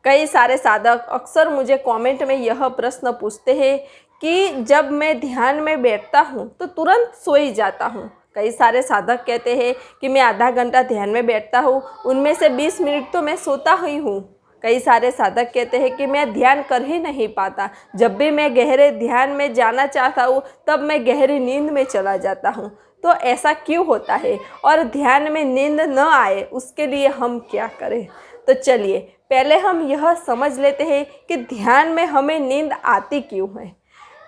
कई सारे साधक अक्सर मुझे कमेंट में यह प्रश्न पूछते हैं कि जब मैं ध्यान में बैठता हूँ तो तुरंत सो ही जाता हूँ। कई सारे साधक कहते हैं कि मैं आधा घंटा ध्यान में बैठता हूँ, उनमें से 20 मिनट तो मैं सोता ही हूँ। कई सारे साधक कहते हैं कि मैं ध्यान कर ही नहीं पाता, जब भी मैं गहरे ध्यान में जाना चाहता हूँ तब मैं गहरी नींद में चला जाता हूँ। तो ऐसा क्यों होता है और ध्यान में नींद न आए उसके लिए हम क्या करें? तो चलिए पहले हम यह समझ लेते हैं कि ध्यान में हमें नींद आती क्यों है।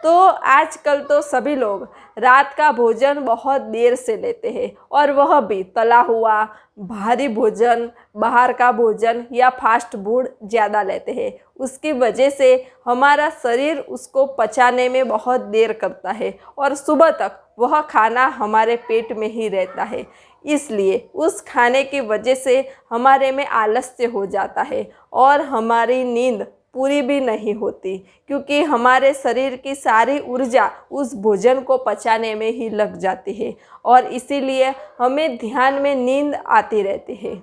तो आजकल तो सभी लोग रात का भोजन बहुत देर से लेते हैं और वह भी तला हुआ, भारी भोजन, बाहर का भोजन या फास्ट फूड ज़्यादा लेते हैं। उसकी वजह से हमारा शरीर उसको पचाने में बहुत देर करता है और सुबह तक वह खाना हमारे पेट में ही रहता है। इसलिए उस खाने की वजह से हमारे में आलस्य हो जाता है और हमारी नींद पूरी भी नहीं होती, क्योंकि हमारे शरीर की सारी ऊर्जा उस भोजन को पचाने में ही लग जाती है और इसीलिए हमें ध्यान में नींद आती रहती है।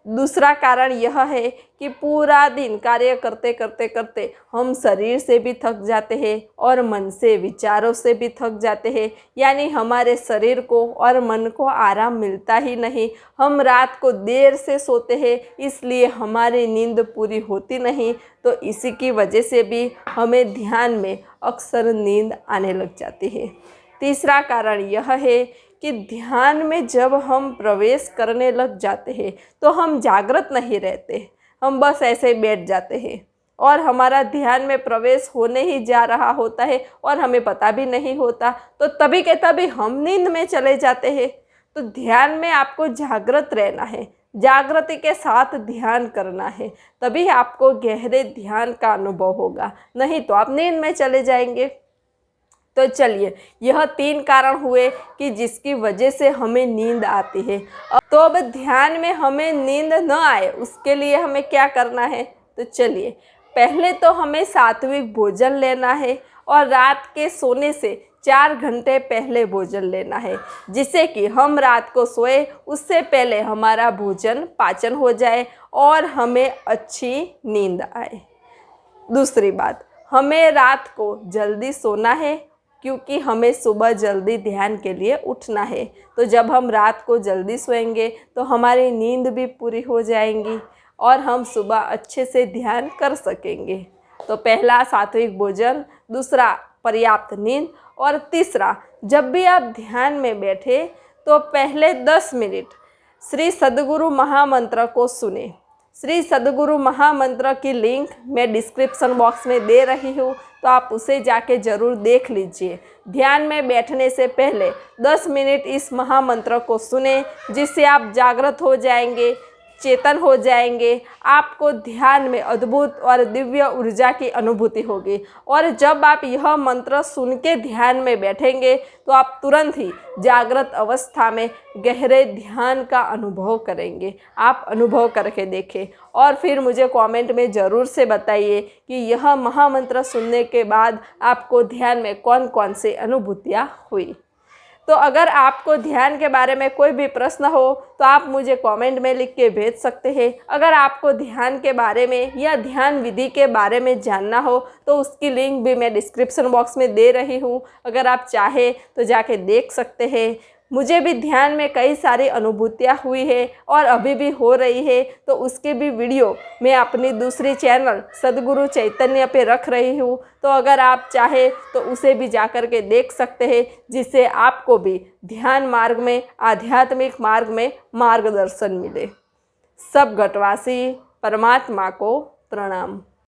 दूसरा कारण यह है कि पूरा दिन कार्य करते करते करते हम शरीर से भी थक जाते हैं और मन से, विचारों से भी थक जाते हैं। यानी हमारे शरीर को और मन को आराम मिलता ही नहीं। हम रात को देर से सोते हैं, इसलिए हमारी नींद पूरी होती नहीं। तो इसी की वजह से भी हमें ध्यान में अक्सर नींद आने लग जाती है। तीसरा कारण यह है कि ध्यान में जब हम प्रवेश करने लग जाते हैं तो हम जागृत नहीं रहते, हम बस ऐसे ही बैठ जाते हैं और हमारा ध्यान में प्रवेश होने ही जा रहा होता है और हमें पता भी नहीं होता। तो तभी के तभी हम नींद में चले जाते हैं। तो ध्यान में आपको जागृत रहना है, जागृति के साथ ध्यान करना है, तभी आपको गहरे ध्यान का अनुभव होगा, नहीं तो आप नींद में चले जाएंगे। तो चलिए, यह 3 कारण हुए कि जिसकी वजह से हमें नींद आती है। तो अब ध्यान में हमें नींद न आए उसके लिए हमें क्या करना है? तो चलिए, पहले तो हमें सात्विक भोजन लेना है और रात के सोने से 4 घंटे पहले भोजन लेना है, जिससे कि हम रात को सोए उससे पहले हमारा भोजन पाचन हो जाए और हमें अच्छी नींद आए। दूसरी बात, हमें रात को जल्दी सोना है, क्योंकि हमें सुबह जल्दी ध्यान के लिए उठना है। तो जब हम रात को जल्दी सोएंगे तो हमारी नींद भी पूरी हो जाएंगी और हम सुबह अच्छे से ध्यान कर सकेंगे। तो पहला सात्विक भोजन, दूसरा पर्याप्त नींद और तीसरा, जब भी आप ध्यान में बैठे तो पहले 10 मिनट श्री सद्गुरु महामंत्र को सुने। श्री सद्गुरु महामंत्र की लिंक मैं डिस्क्रिप्शन बॉक्स में दे रही हूँ, तो आप उसे जाके ज़रूर देख लीजिए। ध्यान में बैठने से पहले 10 मिनट इस महामंत्र को सुने, जिससे आप जागृत हो जाएंगे, चेतन हो जाएंगे। आपको ध्यान में अद्भुत और दिव्य ऊर्जा की अनुभूति होगी और जब आप यह मंत्र सुन के ध्यान में बैठेंगे तो आप तुरंत ही जागृत अवस्था में गहरे ध्यान का अनुभव करेंगे। आप अनुभव करके देखें और फिर मुझे कमेंट में ज़रूर से बताइए कि यह महामंत्र सुनने के बाद आपको ध्यान में कौन कौन से अनुभूतियाँ हुई। तो अगर आपको ध्यान के बारे में कोई भी प्रश्न हो तो आप मुझे कमेंट में लिख के भेज सकते हैं। अगर आपको ध्यान के बारे में या ध्यान विधि के बारे में जानना हो तो उसकी लिंक भी मैं डिस्क्रिप्शन बॉक्स में दे रही हूँ, अगर आप चाहें तो जाके देख सकते हैं। मुझे भी ध्यान में कई सारी अनुभूतियाँ हुई है और अभी भी हो रही है, तो उसके भी वीडियो मैं अपनी दूसरी चैनल सद्गुरु चैतन्य पे रख रही हूँ। तो अगर आप चाहे तो उसे भी जाकर के देख सकते हैं, जिससे आपको भी ध्यान मार्ग में, आध्यात्मिक मार्ग में मार्गदर्शन मिले। सब घटवासी परमात्मा को प्रणाम।